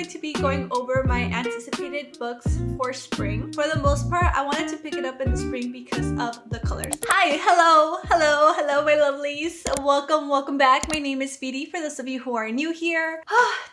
going to be going over my anticipated books for spring. For the most part, I wanted to pick it up in the spring because of the colors. Hi, hello my lovelies. Welcome back. My name is Viry for those of you who are new here.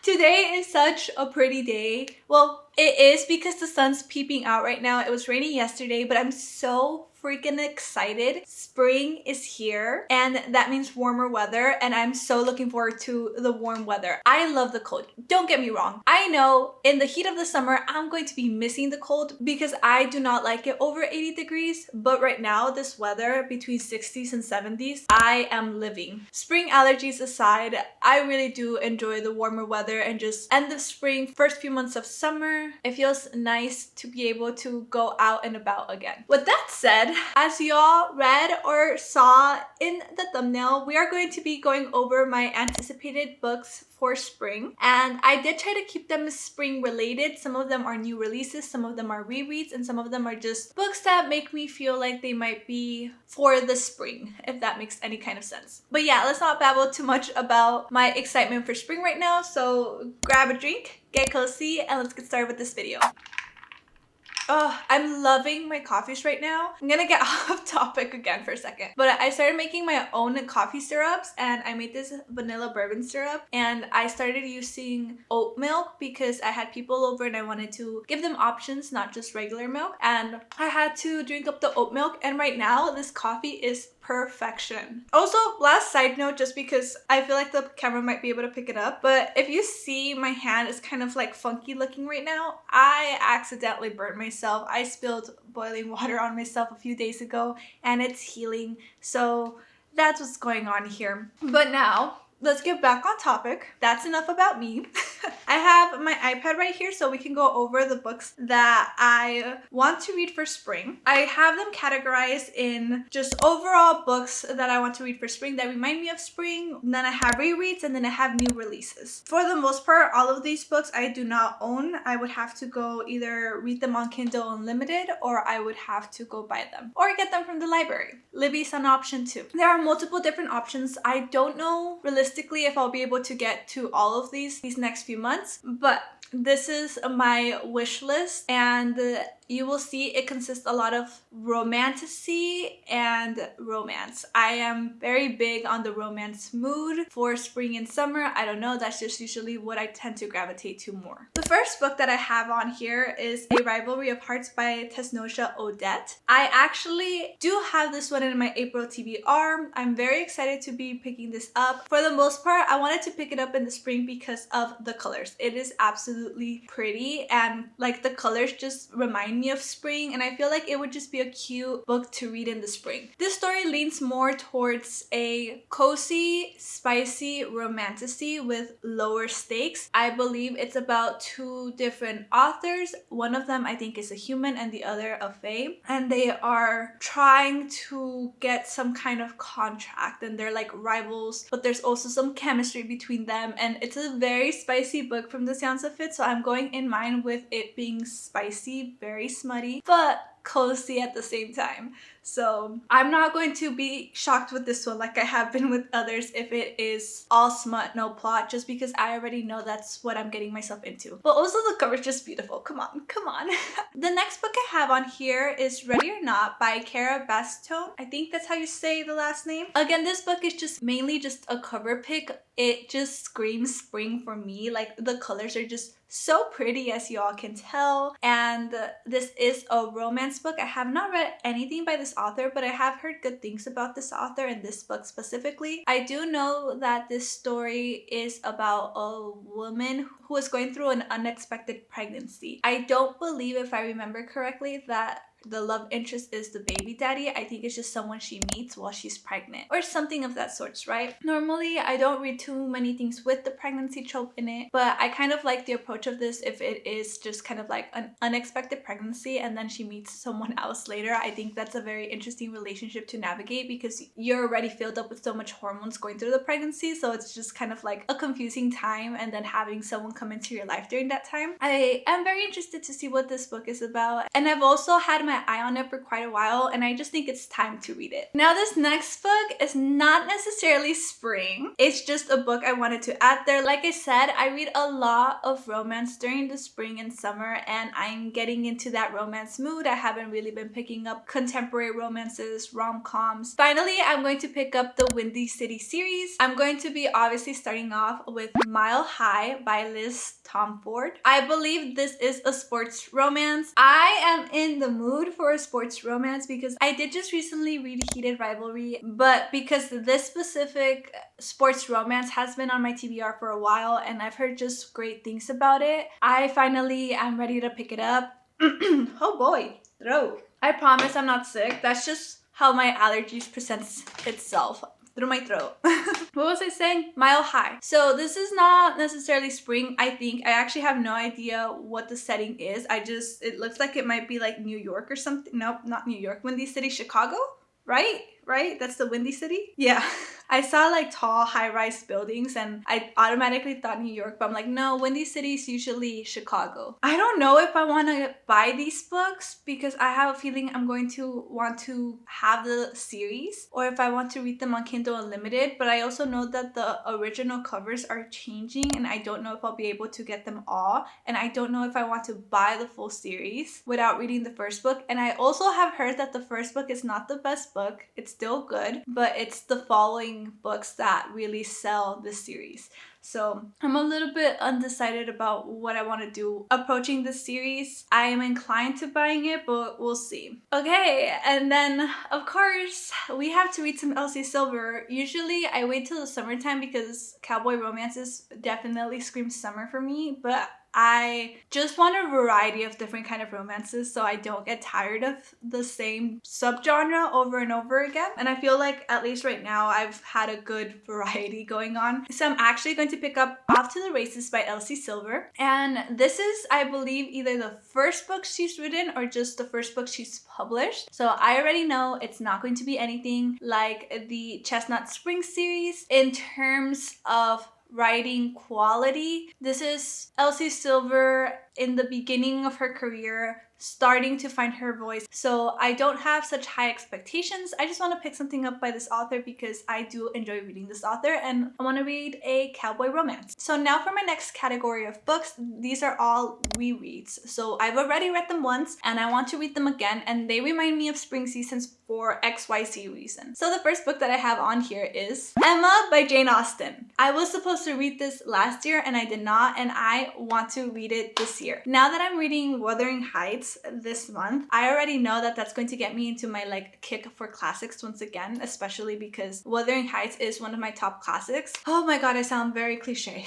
Today is such a pretty day. Well, it is because the sun's peeping out right now. It was raining yesterday, but I'm so freaking excited. Spring is here and that means warmer weather, and I'm so looking forward to the warm weather. I love the cold. Don't get me wrong. I know in the heat of the summer, I'm going to be missing the cold because I do not like it over 80 degrees. But right now, this weather between 60s and 70s, I am living. Spring allergies aside, I really do enjoy the warmer weather and just end of spring, first few months of summer. It feels nice to be able to go out and about again. With that said, as y'all read or saw in the thumbnail, we are going to be going over my anticipated books for spring, and I did try to keep them spring related. Some of them are new releases, some of them are rereads, and some of them are just books that make me feel like they might be for the spring, if that makes any kind of sense. But yeah, let's not babble too much about my excitement for spring right now, so grab a drink, get cozy, and let's get started with this video. Oh, I'm loving my coffees right now. I'm gonna get off topic again for a second. But I started making my own coffee syrups, and I made this vanilla bourbon syrup, and I started using oat milk because I had people over and I wanted to give them options, not just regular milk. And I had to drink up the oat milk, and right now this coffee is perfection. Also, last side note, just because I feel like the camera might be able to pick it up, but if you see my hand is kind of like funky looking right now, I accidentally burnt myself. I spilled boiling water on myself a few days ago and it's healing, so that's what's going on here. But now let's get back on topic. That's enough about me. I have my iPad right here so we can go over the books that I want to read for spring. I have them categorized in just overall books that I want to read for spring that remind me of spring. And then I have rereads, and then I have new releases. For the most part, all of these books I do not own. I would have to go either read them on Kindle Unlimited, or I would have to go buy them or get them from the library. Libby's an option too. There are multiple different options. I don't know realistically if I'll be able to get to all of these next few months, but this is my wish list, and you will see it consists a lot of romantasy and romance. I am very big on the romance mood for spring and summer. I don't know, that's just usually what I tend to gravitate to more. The first book that I have on here is A Rivalry of Hearts by Tesnosha Odette. I actually do have this one in my April TBR. I'm very excited to be picking this up. For the most part, I wanted to pick it up in the spring because of the colors. It is absolutely pretty, and like the colors just remind me of spring, and I feel like it would just be a cute book to read in the spring. This story leans more towards a cozy, spicy romantasy with lower stakes. I believe it's about two different authors. One of them I think is a human and the other a fae, and they are trying to get some kind of contract, and they're like rivals, but there's also some chemistry between them, and it's a very spicy book from the sounds of it. So I'm going in mind with it being spicy, very smutty, but cozy at the same time. So I'm not going to be shocked with this one like I have been with others if it is all smut, no plot, just because I already know that's what I'm getting myself into. But also the cover is just beautiful. Come on. The next book I have on here is Ready or Not by Cara Bastone. I think that's how you say the last name. Again, this book is just mainly just a cover pick. It just screams spring for me. Like the colors are just so pretty, as you all can tell, and this is a romance book. I have not read anything by this author, but I have heard good things about this author and this book specifically. I do know that this story is about a woman who is going through an unexpected pregnancy. I don't believe, if I remember correctly, that the love interest is the baby daddy. I think it's just someone she meets while she's pregnant or something of that sorts, right? Normally, I don't read too many things with the pregnancy trope in it, but I kind of like the approach of this if it is just kind of like an unexpected pregnancy and then she meets someone else later. I think that's a very interesting relationship to navigate because you're already filled up with so much hormones going through the pregnancy, so it's just kind of like a confusing time, and then having someone come into your life during that time. I am very interested to see what this book is about, and I've also had my my eye on it for quite a while and I just think it's time to read it. Now this next book is not necessarily spring. It's just a book I wanted to add there. Like I said, I read a lot of romance during the spring and summer and I'm getting into that romance mood. I haven't really been picking up contemporary romances, rom-coms. Finally, I'm going to pick up the Windy City series. I'm going to be obviously starting off with Mile High by Liz Tomford. I believe this is a sports romance. I am in the mood for a sports romance because I did just recently read Heated Rivalry, but because this specific sports romance has been on my TBR for a while and I've heard just great things about it, I finally am ready to pick it up. Oh boy, throat. I promise I'm not sick. That's just how my allergies presents itself through my throat. What was I saying? Mile High. So this is not necessarily spring. I think I actually have no idea what the setting is. It looks like it might be like New York or something. Nope, not New York. Windy City, Chicago, right? That's the Windy City? Yeah. I saw like tall high-rise buildings and I automatically thought New York, but I'm like, no, Windy City is usually Chicago. I don't know if I want to buy these books because I have a feeling I'm going to want to have the series or if I want to read them on Kindle Unlimited, but I also know that the original covers are changing and I don't know if I'll be able to get them all, and I don't know if I want to buy the full series without reading the first book. And I also have heard that the first book is not the best book. It's still good, but it's the following books that really sell this series. So I'm a little bit undecided about what I want to do approaching this series. I am inclined to buying it, but we'll see. Okay, and then of course we have to read some Elsie Silver. Usually I wait till the summertime because cowboy romances definitely scream summer for me, but I just want a variety of different kind of romances so I don't get tired of the same subgenre over and over again. And I feel like at least right now I've had a good variety going on. So I'm actually going to pick up Off to the Races by Elsie Silver. And this is, I believe, either the first book she's written or just the first book she's published. So I already know it's not going to be anything like the Chestnut Spring series in terms of writing quality. This is Elsie Silver in the beginning of her career, starting to find her voice. So I don't have such high expectations. I just want to pick something up by this author because I do enjoy reading this author and I want to read a cowboy romance. So now for my next category of books, these are all rereads. So I've already read them once and I want to read them again, and they remind me of spring seasons for XYZ reason. So the first book that I have on here is Emma by Jane Austen. I was supposed to read this last year and I did not, and I want to read it this year. Now that I'm reading Wuthering Heights this month, I already know that that's going to get me into my kick for classics once again, especially because Wuthering Heights is one of my top classics. Oh my god, I sound very cliche.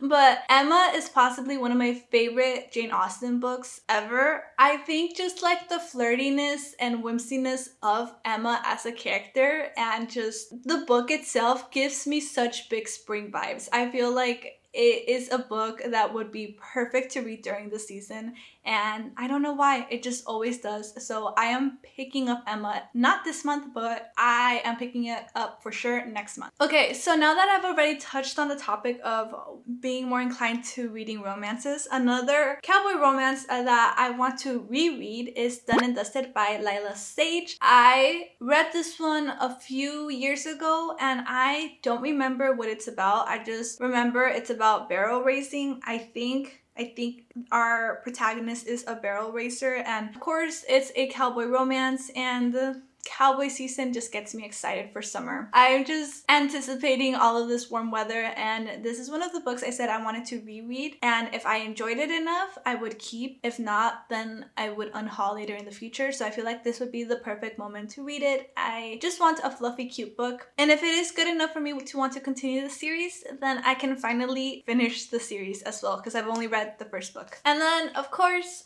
But Emma is possibly one of my favorite Jane Austen books ever. I think just like the flirtiness and whimsiness of Emma as a character and just the book itself gives me such big spring vibes. I feel like it is a book that would be perfect to read during the season, and I don't know why, it just always does. So I am picking up Emma, not this month, but I am picking it up for sure next month. Okay, so now that I've already touched on the topic of being more inclined to reading romances, another cowboy romance that I want to reread is Done and Dusted by Lila Sage. I read this one a few years ago and I don't remember what it's about. I just remember it's about barrel racing. I think our protagonist is a barrel racer, and of course it's a cowboy romance, and the cowboy season just gets me excited for summer. I'm just anticipating all of this warm weather, and this is one of the books I said I wanted to reread, and if I enjoyed it enough I would keep. If not, then I would unhaul later in the future. So I feel like this would be the perfect moment to read it. I just want a fluffy cute book, and if it is good enough for me to want to continue the series, then I can finally finish the series as well, because I've only read the first book. And then of course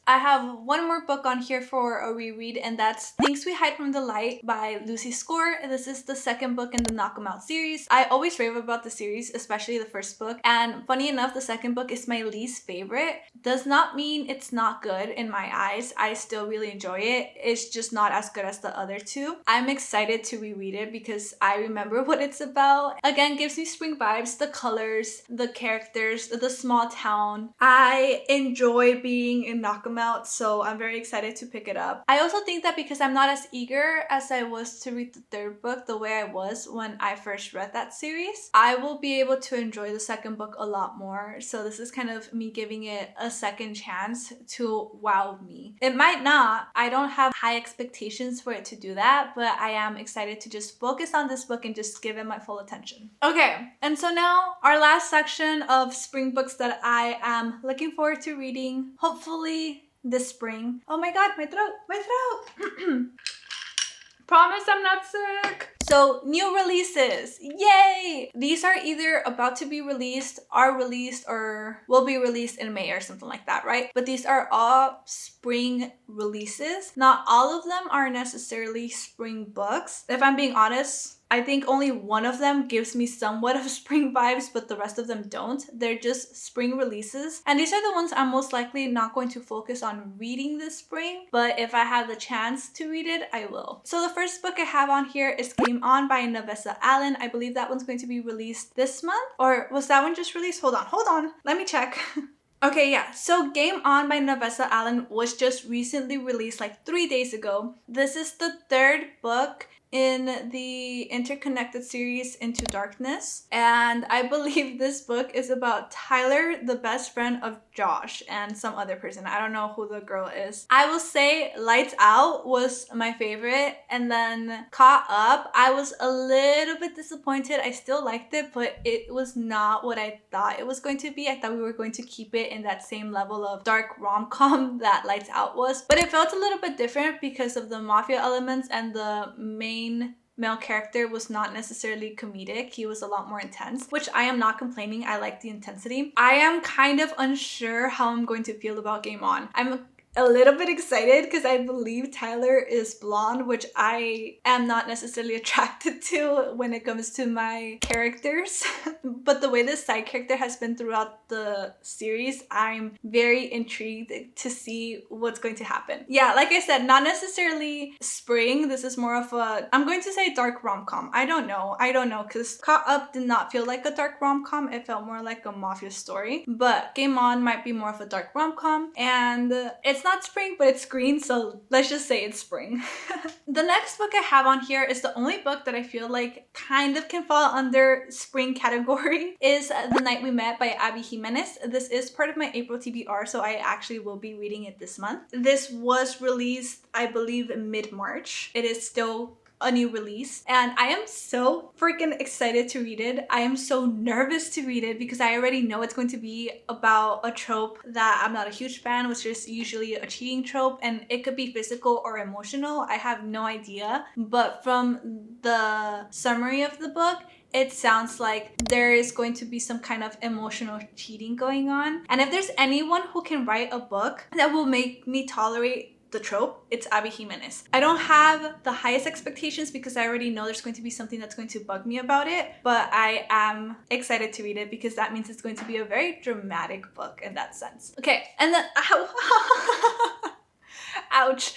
I have one more book on here for a reread, and that's Things We Hide Hide from the Light by Lucy Score. This is the second book in the Knock 'em Out series. I always rave about the series, especially the first book. And funny enough, the second book is my least favorite. Does not mean it's not good in my eyes. I still really enjoy it. It's just not as good as the other two. I'm excited to reread it because I remember what it's about. Again, gives me spring vibes, the colors, the characters, the small town. I enjoy being in Knock 'em Out, so I'm very excited to pick it up. I also think that because I'm not as eager as I was to read the third book the way I was when I first read that series, I will be able to enjoy the second book a lot more. So this is kind of me giving it a second chance to wow me. It might not. I don't have high expectations for it to do that, but I am excited to just focus on this book and just give it my full attention. Okay, and so now our last section of spring books that I am looking forward to reading, hopefully this spring. Oh my god, my throat! Promise I'm not sick. So new releases, yay! These are either about to be released, are released, or will be released in May or something like that, right? But these are all spring releases. Not all of them are necessarily spring books. If I'm being honest, I think only one of them gives me somewhat of spring vibes, but the rest of them don't. They're just spring releases. And these are the ones I'm most likely not going to focus on reading this spring, but if I have the chance to read it, I will. So the first book I have on here is Game On by Navessa Allen. I believe that one's going to be released this month. Or was that one just released? Hold on. Let me check. Okay, yeah, so Game On by Navessa Allen was just recently released like 3 days ago. This is the third book in the interconnected series Into Darkness, and I believe this book is about Tyler, the best friend of Josh, and some other person. I don't know who the girl is. I will say Lights Out was my favorite, and then Caught Up, I was a little bit disappointed. I still liked it, but it was not what I thought it was going to be. I thought we were going to keep it in that same level of dark rom-com that Lights Out was, but it felt a little bit different because of the mafia elements, and the main male character was not necessarily comedic. He was a lot more intense, which I am not complaining. I like the intensity. I am kind of unsure how I'm going to feel about Game On. I'm a little bit excited because I believe Tyler is blonde, which I am not necessarily attracted to when it comes to my characters. But the way this side character has been throughout the series, I'm very intrigued to see what's going to happen. Yeah, like I said, not necessarily spring. This is more of a, I'm going to say dark rom-com. I don't know because Caught Up did not feel like a dark rom-com. It felt more like a mafia story. But Game On might be more of a dark rom-com, and it's not spring, but it's green, so let's just say it's spring. The next book I have on here is the only book that I feel like kind of can fall under spring category, is The Night We Met by Abby Jimenez. This is part of my April TBR, so I actually will be reading it this month. This was released, I believe, mid-March. It is still a new release, and I am so freaking excited to read it. I am so nervous to read it because I already know it's going to be about a trope that I'm not a huge fan, which is usually a cheating trope, and it could be physical or emotional. I have no idea, but from the summary of the book, it sounds like there is going to be some kind of emotional cheating going on. And if there's anyone who can write a book that will make me tolerate the trope, it's Abby Jimenez. I don't have the highest expectations because I already know there's going to be something that's going to bug me about it, but I am excited to read it because that means it's going to be a very dramatic book in that sense. Okay, and then ouch.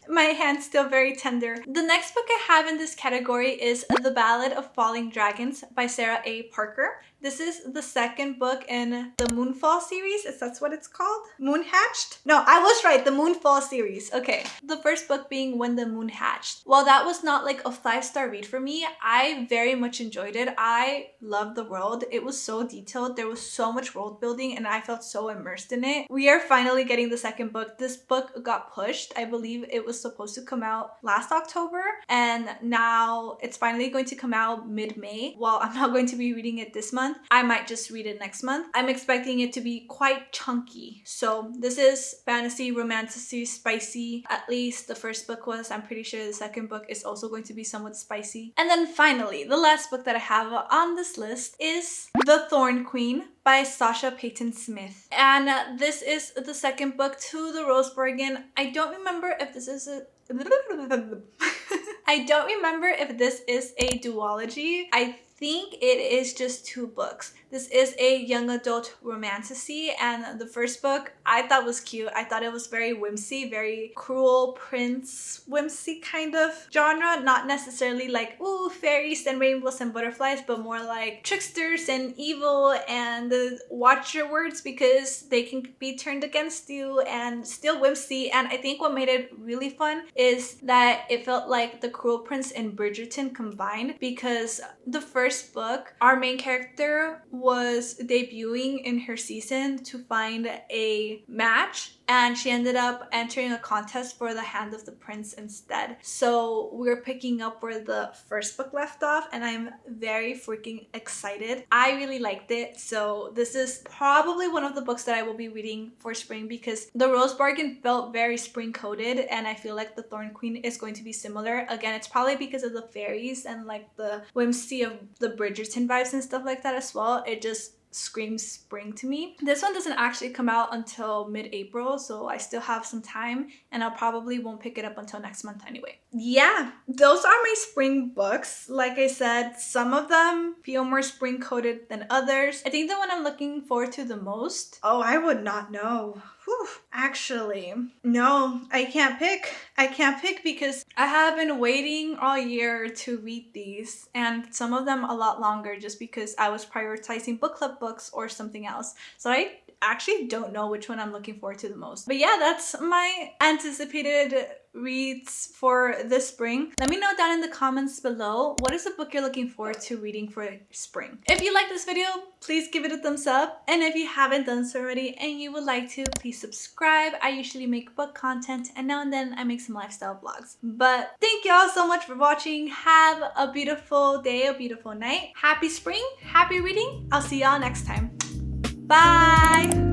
My hand's still very tender. The next book I have in this category is The Ballad of Falling Dragons by Sarah A. Parker. This is the second book in the Moonfall series. Is that what it's called? Moon Hatched? No, I was right. The Moonfall series. Okay. The first book being When the Moon Hatched. While that was not like a 5-star read for me, I very much enjoyed it. I loved the world. It was so detailed. There was so much world building and I felt so immersed in it. We are finally getting the second book. This book got pushed. I believe it was supposed to come out last October, and now it's finally going to come out mid-May. Well, I'm not going to be reading it this month. month. I might just read it next month. I'm expecting it to be quite chunky. So this is fantasy, romantasy, spicy. At least the first book was. I'm pretty sure the second book is also going to be somewhat spicy. And then finally, the last book that I have on this list is The Thorn Queen by Sasha Payton Smith. And this is the second book to The Rose Bargain. I don't remember if this is a I don't remember if this is a duology. I think it is just 2 books. This is a young adult romantasy, and the first book I thought was cute. I thought it was very whimsy, very cruel prince whimsy kind of genre. Not necessarily like, ooh, fairies and rainbows and butterflies, but more like tricksters and evil and watch your words because they can be turned against you, and still whimsy. And I think what made it really fun is that it felt like The Cruel Prince and Bridgerton combined, because the first book, our main character was debuting in her season to find a match, and she ended up entering a contest for the hand of the prince instead. So we're picking up where the first book left off, and I'm very freaking excited. I really liked it. So this is probably one of the books that I will be reading for spring, because The Rose Bargain felt very spring coded, and I feel like The Thorn Queen is going to be similar. Again, it's probably because of the fairies and like the whimsy of the Bridgerton vibes and stuff like that as well. It just screams spring to me. This one doesn't actually come out until mid-April, so I still have some time, and I'll probably won't pick it up until next month anyway. Yeah, those are my spring books. Like I said, some of them feel more spring coated than others. I think the one I'm looking forward to the most, oh, I would not know. Whew. Actually, no, I can't pick. I can't pick because I have been waiting all year to read these, and some of them a lot longer just because I was prioritizing book club books or something else. So I actually don't know which one I'm looking forward to the most. But yeah, that's my anticipated reads for this spring. Let me know down in the comments below, what is the book you're looking forward to reading for spring? If you like this video, please give it a thumbs up. And if you haven't done so already and you would like to, please subscribe. I usually make book content, and now and then I make some lifestyle vlogs. But thank y'all so much for watching. Have a beautiful day, a beautiful night. Happy spring, happy reading. I'll see y'all next time. Bye!